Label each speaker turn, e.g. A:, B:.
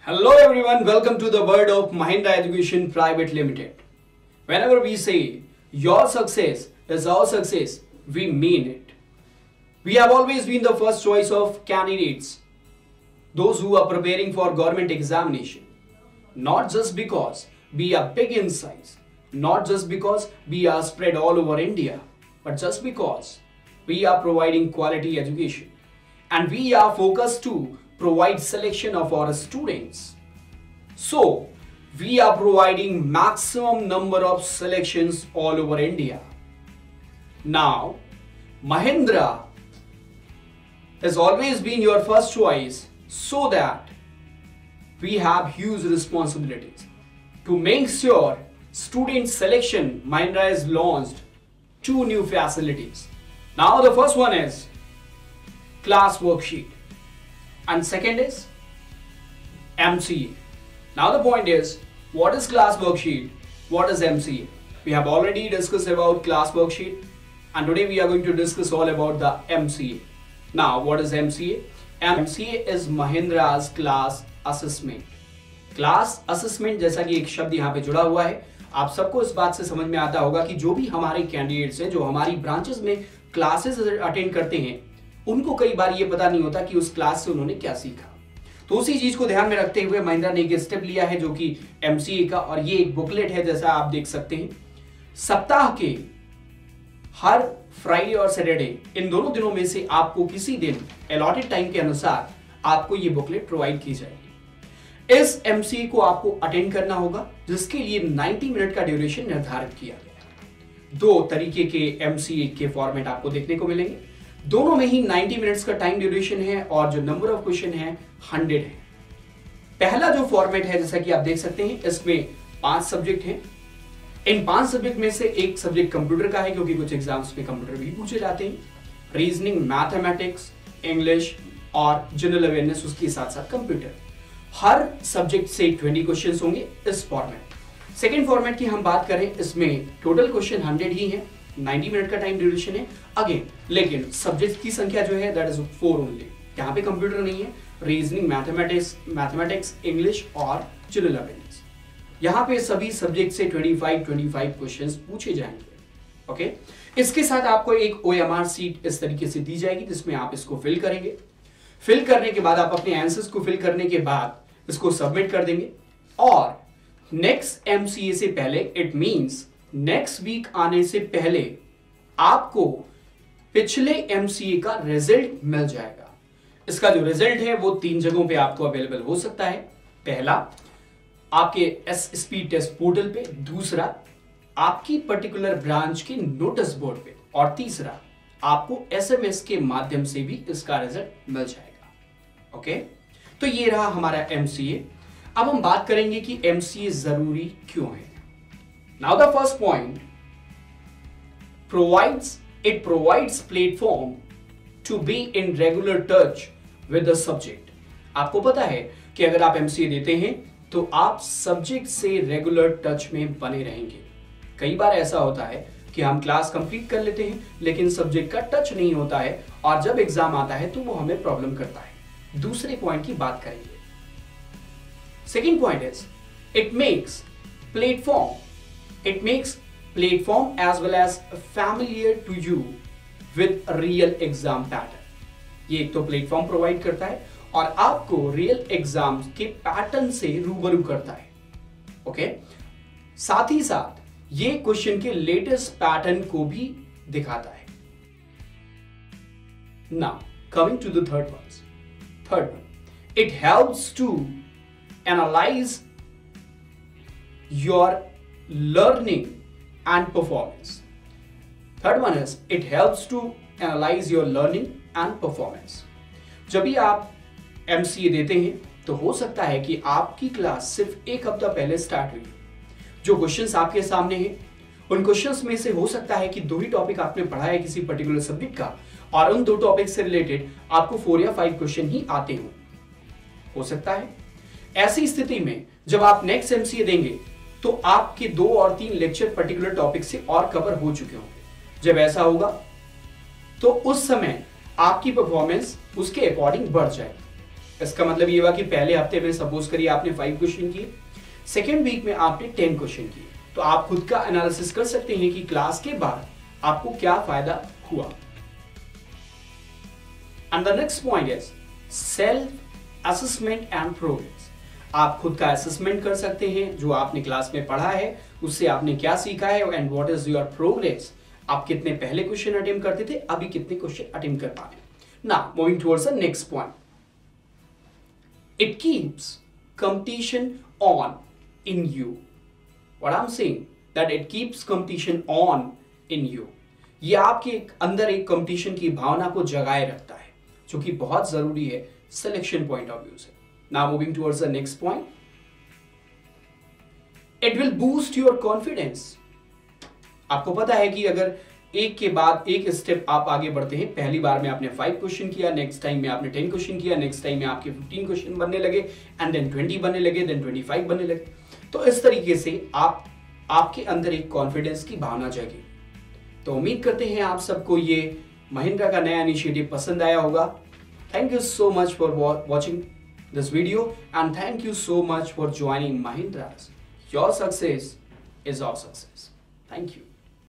A: Hello everyone, welcome to the world of Mahindra Education Private Limited. Whenever we say your success is our success, we mean it. We have always been the first choice of candidates, those who are preparing for government examination. Not just because we are big in size, not just because we are spread all over India, but just because we are providing quality education. And we are focused to provide selection of our students. So, we are providing maximum number of selections all over India. Now, Mahindra has always been your first choice so that we have huge responsibilities. To make sure student selection, Mahindra has launched 2 new facilities. Now the first one is class worksheet and second is MCA. Now the point is, what is class worksheet? What is MCA? We have already discussed about class worksheet and today we are going to discuss all about the MCA. Now what is MCA? MCA is Mahindra's class assessment. Class assessment जैसा कि एक शब्द यहाँ पे जुड़ा हुआ है, आप सबको इस बात से समझ में आता होगा कि जो भी हमारे कैंडिडेट्स हैं, जो हमारी ब्रांचेस में क्लासेस अटेंड करते हैं, उनको कई बार ये पता नहीं होता कि उस क्लास से उन्होंने क्या सीखा। तो उसी चीज को ध्यान में रखते हुए महिंद्रा ने एक स्टेप लिया है जो कि एमसीए का, और ये एक बुकलेट है जैसा आप देख सकते हैं। सप्ताह के हर फ्राइडे और सैटरडे, इन दोनों दिनों में से आपको किसी दिन अलॉटेड टाइम के अनुसार आपको ये बुकलेट प्रोवाइड की जाएगी। इस एमसीए को आपको अटेंड करना होगा, जिसके लिए 90 मिनट का ड्यूरेशन निर्धारित किया गया है। 2 तरीके के एमसीए के फॉर्मेट आपको देखने को मिलेंगे, दोनों में ही 90 मिनट्स का टाइम ड्यूरेशन है और जो नंबर ऑफ क्वेश्चन है 100 है। पहला जो फॉर्मेट है जैसा कि आप देख सकते हैं, इसमें 5 सब्जेक्ट हैं। इन 5 सब्जेक्ट में से एक सब्जेक्ट कंप्यूटर का है, क्योंकि कुछ एग्जाम्स में कंप्यूटर भी पूछे जाते हैं। रीजनिंग, मैथमेटिक्स, इंग्लिश और जनरल अवेयरनेस, उसके साथ साथ कंप्यूटर। हर सब्जेक्ट से 20 क्वेश्चंस होंगे इस फॉर्मेट। सेकेंड फॉर्मेट की हम बात करें, इसमें टोटल क्वेश्चन 100 ही है, 90 मिनट का टाइम ड्यूरेशन है अगेन, लेकिन सब्जेक्ट की संख्या जो है दैट इज 4 ओनली। यहाँ पे कंप्यूटर नहीं है, रीजनिंग, मैथमेटिक्स, इंग्लिश और जनरल अवेयरनेस। यहाँ पे सभी सब्जेक्ट से 25 क्वेश्चंस पूछे जाएंगे। ओके, इसके साथ आपको एक OMR सीट इस तरीके से दी जाएगी, जिसमें आप इसको फिल करेंगे। फिल करने के बाद आप अपने आंसर्स को फिल करने के बाद इसको सबमिट कर देंगे, और नेक्स्ट एमसीए से पहले, इट मींस नेक्स्ट वीक आने से पहले आपको पिछले एमसीए का रिजल्ट मिल जाएगा। इसका जो रिजल्ट है वो 3 जगहों पे आपको अवेलेबल हो सकता है। पहला, आपके एसएसपी टेस्ट पोर्टल पे, दूसरा आपकी पर्टिकुलर ब्रांच के नोटिस बोर्ड पे, और तीसरा आपको एसएमएस के माध्यम से भी इसका रिजल्ट मिल जाएगा। ओके, तो ये रहा हमारा एमसीए। अब हम बात करेंगे कि एमसीए जरूरी क्यों है। Now the first point, it provides platform to be in regular touch with the subject। आपको पता है कि अगर आप एमसीए देते हैं तो आप सब्जेक्ट से रेगुलर टच में बने रहेंगे। कई बार ऐसा होता है कि हम क्लास कंप्लीट कर लेते हैं लेकिन सब्जेक्ट का टच नहीं होता है, और जब एग्जाम आता है तो वो हमें प्रॉब्लम करता है। दूसरे पॉइंट की बात करेंगे। Second point is it makes platform as well as familiar to you with real exam pattern. ये एक तो प्लेटफॉर्म प्रोवाइड करता है और आपको रियल एग्जाम के पैटर्न से रूबरू करता है। ओके, साथ ही साथ ये क्वेश्चन के लेटेस्ट पैटर्न को भी दिखाता है। Now coming to the third one, it helps to analyze your learning and performance. Third one is it helps to analyze your learning and performance. जब भी आप MCA देते हैं तो हो सकता है कि आपकी क्लास सिर्फ 1 हफ्ता पहले स्टार्ट हुई। जो क्वेश्चंस आपके सामने हैं, उन क्वेश्चंस में से हो सकता है कि 2 ही टॉपिक आपने पढ़ा है किसी पर्टिकुलर सब्जेक्ट का, और उन 2 टॉपिक से रिलेटेड आपको 4 या 5 क्वेश्चन ही आते हो सकता है। ऐसी स्थिति में जब आप नेक्स्ट एमसीए देंगे तो आपके 2 और 3 लेक्चर पर्टिकुलर टॉपिक से और कवर हो चुके होंगे। जब ऐसा होगा तो उस समय आपकी परफॉर्मेंस उसके अकॉर्डिंग बढ़ जाएगी। इसका मतलब ये हुआ कि पहले हफ्ते में सपोज करिए आपने 5 क्वेश्चन किए, सेकेंड वीक में आपने 10 क्वेश्चन किए। तो आप खुद का एनालिसिस कर सकते हैं कि क्लास के बाद आपको क्या फायदा हुआ। And the next point is self assessment and progress. आप खुद का असेसमेंट कर सकते हैं, जो आपने क्लास में पढ़ा है उससे आपने क्या सीखा है, and what is your progress. आप कितने पहले क्वेश्चन अटेम्प्ट करते थे, अभी कितने क्वेश्चन अटेम्प्ट कर पा रहे हैं। Now moving towards the next point, it keeps competition on in you. What I am saying that it keeps competition on in you. ये आपके अंदर एक कंपटीशन की भावना को जगाए रखता है, जो कि बहुत जरूरी है सिलेक्शन पॉइंट ऑफ व्यू से। Now moving towards the next point, it will boost your confidence. आपको पता है कि अगर एक के बाद एक स्टेप आप आगे बढ़ते हैं, पहली बार में आपने 5 क्वेश्चन किया, नेक्स्ट टाइम में आपने 10 क्वेश्चन किया, नेक्स्ट टाइम में आपके 15 क्वेश्चन बनने लगे, एंड देन 20 बनने लगे, देन 25 बनने लगे। तो इस तरीके से आपके अंदर एक कॉन्फिडेंस की भावना जगी। तो उम्मीद करते हैं आप सबको ये महिंद्रा का नया इनिशिएटिव पसंद आया होगा। Thank you so much for watching this video, and thank you so much for joining Mahindra. Your success is our success. Thank you.